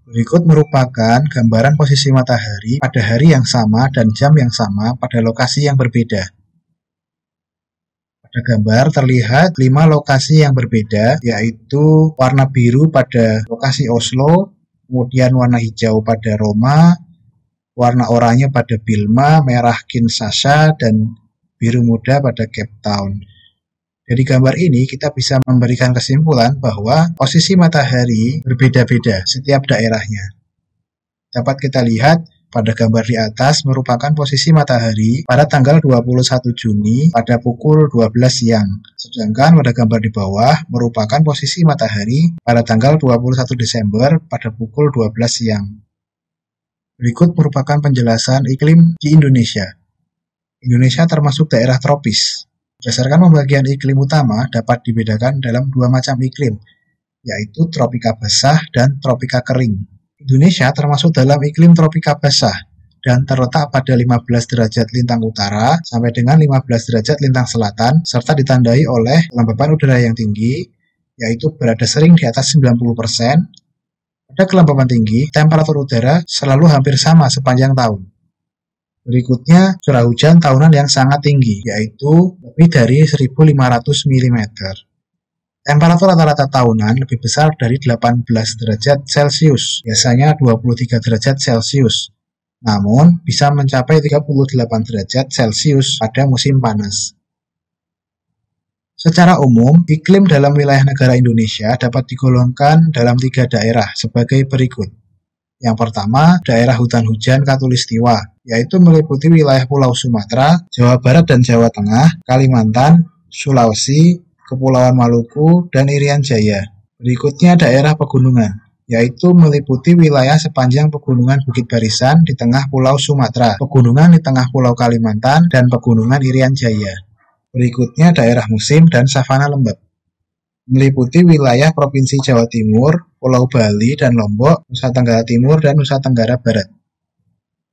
Berikut merupakan gambaran posisi matahari pada hari yang sama dan jam yang sama pada lokasi yang berbeda. Pada gambar terlihat 5 lokasi yang berbeda, yaitu warna biru pada lokasi Oslo, kemudian warna hijau pada Roma, warna oranye pada Bilma, merah Kinshasa, dan biru muda pada Cape Town. Dari gambar ini kita bisa memberikan kesimpulan bahwa posisi matahari berbeda-beda setiap daerahnya. Dapat kita lihat pada gambar di atas merupakan posisi matahari pada tanggal 21 Juni pada pukul 12 siang. Sedangkan pada gambar di bawah merupakan posisi matahari pada tanggal 21 Desember pada pukul 12 siang. Berikut merupakan penjelasan iklim di Indonesia. Indonesia termasuk daerah tropis. Berdasarkan pembagian iklim utama dapat dibedakan dalam 2 macam iklim, yaitu tropika basah dan tropika kering. Indonesia termasuk dalam iklim tropika basah dan terletak pada 15 derajat lintang utara sampai dengan 15 derajat lintang selatan serta ditandai oleh kelembapan udara yang tinggi, yaitu berada sering di atas 90%. Pada kelembapan tinggi, temperatur udara selalu hampir sama sepanjang tahun. Berikutnya, curah hujan tahunan yang sangat tinggi, yaitu lebih dari 1.500 mm. Temperatur rata-rata tahunan lebih besar dari 18 derajat Celcius, biasanya 23 derajat Celcius. Namun, bisa mencapai 38 derajat Celcius pada musim panas. Secara umum, iklim dalam wilayah negara Indonesia dapat digolongkan dalam 3 daerah sebagai berikut. Yang pertama, daerah hutan hujan Katulistiwa, yaitu meliputi wilayah Pulau Sumatera, Jawa Barat dan Jawa Tengah, Kalimantan, Sulawesi, Kepulauan Maluku, dan Irian Jaya. Berikutnya daerah pegunungan, yaitu meliputi wilayah sepanjang pegunungan Bukit Barisan di tengah Pulau Sumatera, pegunungan di tengah Pulau Kalimantan, dan pegunungan Irian Jaya. Berikutnya daerah musim dan savana lembab, meliputi wilayah Provinsi Jawa Timur, Pulau Bali dan Lombok, Nusa Tenggara Timur, dan Nusa Tenggara Barat.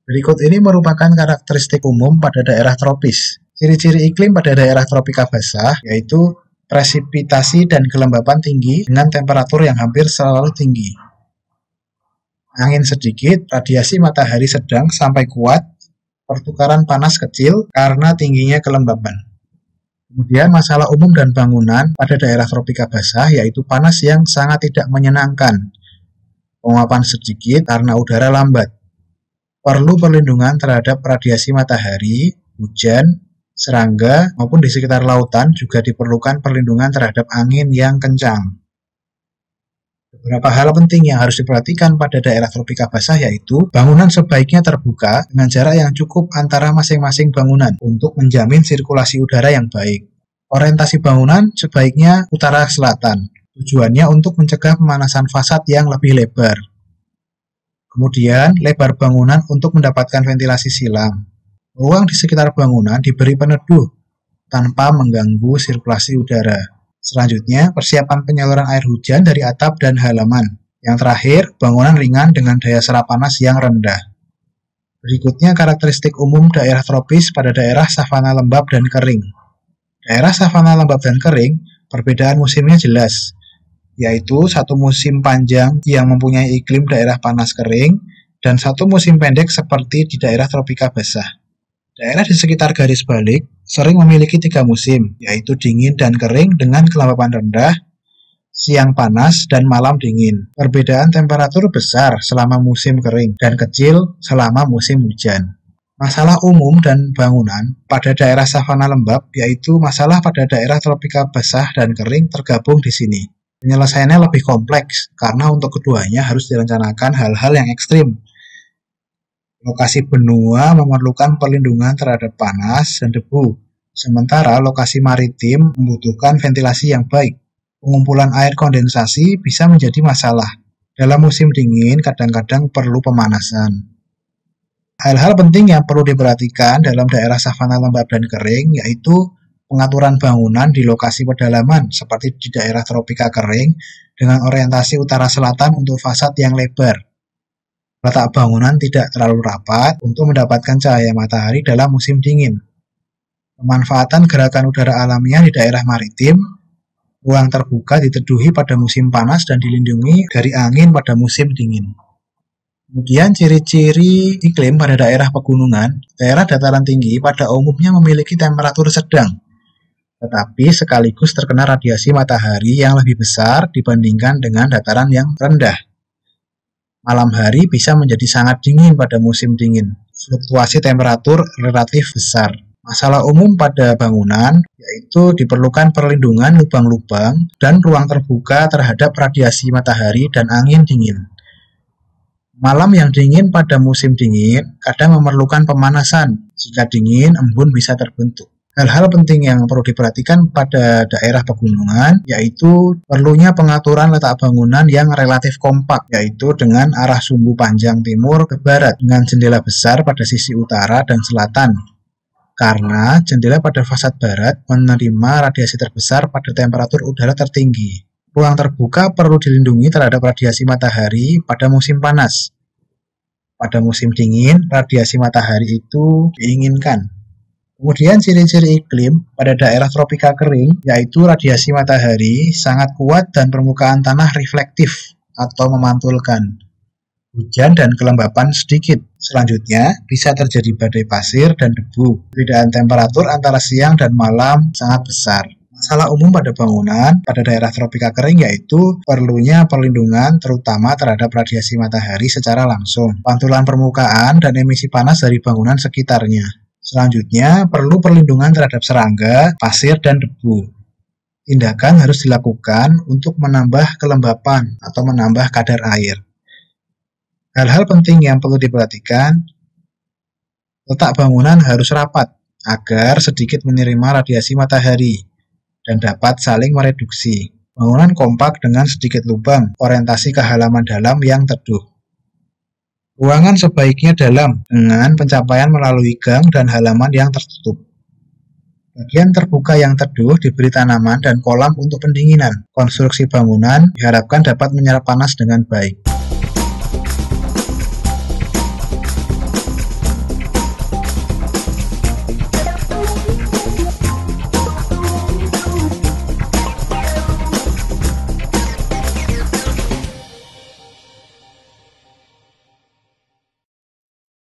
Berikut ini merupakan karakteristik umum pada daerah tropis. Ciri-ciri iklim pada daerah tropika basah yaitu presipitasi dan kelembapan tinggi dengan temperatur yang hampir selalu tinggi. Angin sedikit, radiasi matahari sedang sampai kuat, pertukaran panas kecil karena tingginya kelembapan. Kemudian masalah umum dan bangunan pada daerah tropika basah yaitu panas yang sangat tidak menyenangkan, penguapan sedikit karena udara lambat, perlu perlindungan terhadap radiasi matahari, hujan, serangga, maupun di sekitar lautan juga diperlukan perlindungan terhadap angin yang kencang. Beberapa hal penting yang harus diperhatikan pada daerah tropika basah yaitu bangunan sebaiknya terbuka dengan jarak yang cukup antara masing-masing bangunan untuk menjamin sirkulasi udara yang baik. Orientasi bangunan sebaiknya utara-selatan, tujuannya untuk mencegah pemanasan fasad yang lebih lebar. Kemudian, lebar bangunan untuk mendapatkan ventilasi silang. Ruang di sekitar bangunan diberi peneduh tanpa mengganggu sirkulasi udara. Selanjutnya, persiapan penyaluran air hujan dari atap dan halaman. Yang terakhir, bangunan ringan dengan daya serap panas yang rendah. Berikutnya, karakteristik umum daerah tropis pada daerah savana lembab dan kering. Daerah savana lembab dan kering, perbedaan musimnya jelas, yaitu satu musim panjang yang mempunyai iklim daerah panas kering, dan satu musim pendek seperti di daerah tropika basah. Daerah di sekitar garis balik sering memiliki 3 musim, yaitu dingin dan kering dengan kelembapan rendah, siang panas, dan malam dingin. Perbedaan temperatur besar selama musim kering dan kecil selama musim hujan. Masalah umum dan bangunan pada daerah savana lembab yaitu masalah pada daerah tropika basah dan kering tergabung di sini. Penyelesaiannya lebih kompleks karena untuk keduanya harus direncanakan hal-hal yang ekstrim. Lokasi benua memerlukan perlindungan terhadap panas dan debu, sementara lokasi maritim membutuhkan ventilasi yang baik. Pengumpulan air kondensasi bisa menjadi masalah. Dalam musim dingin kadang-kadang perlu pemanasan. Hal-hal penting yang perlu diperhatikan dalam daerah savana lembab dan kering yaitu pengaturan bangunan di lokasi pedalaman seperti di daerah tropika kering dengan orientasi utara-selatan untuk fasad yang lebar. Letak bangunan tidak terlalu rapat untuk mendapatkan cahaya matahari dalam musim dingin. Pemanfaatan gerakan udara alamiah di daerah maritim, ruang terbuka diteduhi pada musim panas dan dilindungi dari angin pada musim dingin. Kemudian ciri-ciri iklim pada daerah pegunungan, daerah dataran tinggi pada umumnya memiliki temperatur sedang, tetapi sekaligus terkena radiasi matahari yang lebih besar dibandingkan dengan dataran yang rendah. Malam hari bisa menjadi sangat dingin pada musim dingin, fluktuasi temperatur relatif besar. Masalah umum pada bangunan yaitu diperlukan perlindungan lubang-lubang dan ruang terbuka terhadap radiasi matahari dan angin dingin. Malam yang dingin pada musim dingin kadang memerlukan pemanasan. Jika dingin, embun bisa terbentuk. Hal-hal penting yang perlu diperhatikan pada daerah pegunungan yaitu perlunya pengaturan letak bangunan yang relatif kompak, yaitu dengan arah sumbu panjang timur ke barat dengan jendela besar pada sisi utara dan selatan. Karena jendela pada fasad barat menerima radiasi terbesar pada temperatur udara tertinggi. Ruang terbuka perlu dilindungi terhadap radiasi matahari pada musim panas. Pada musim dingin, radiasi matahari itu diinginkan. Kemudian ciri-ciri iklim pada daerah tropika kering, yaitu radiasi matahari sangat kuat dan permukaan tanah reflektif atau memantulkan. Hujan dan kelembapan sedikit. Selanjutnya, bisa terjadi badai pasir dan debu. Perbedaan temperatur antara siang dan malam sangat besar. Masalah umum pada bangunan pada daerah tropika kering yaitu perlunya perlindungan terutama terhadap radiasi matahari secara langsung, pantulan permukaan, dan emisi panas dari bangunan sekitarnya. Selanjutnya, perlu perlindungan terhadap serangga, pasir, dan debu. Tindakan harus dilakukan untuk menambah kelembapan atau menambah kadar air. Hal-hal penting yang perlu diperhatikan, letak bangunan harus rapat agar sedikit menerima radiasi matahari dan dapat saling mereduksi. Bangunan kompak dengan sedikit lubang, orientasi ke halaman dalam yang teduh. Ruangan sebaiknya dalam dengan pencapaian melalui gang dan halaman yang tertutup. Bagian terbuka yang teduh diberi tanaman dan kolam untuk pendinginan. Konstruksi bangunan diharapkan dapat menyerap panas dengan baik.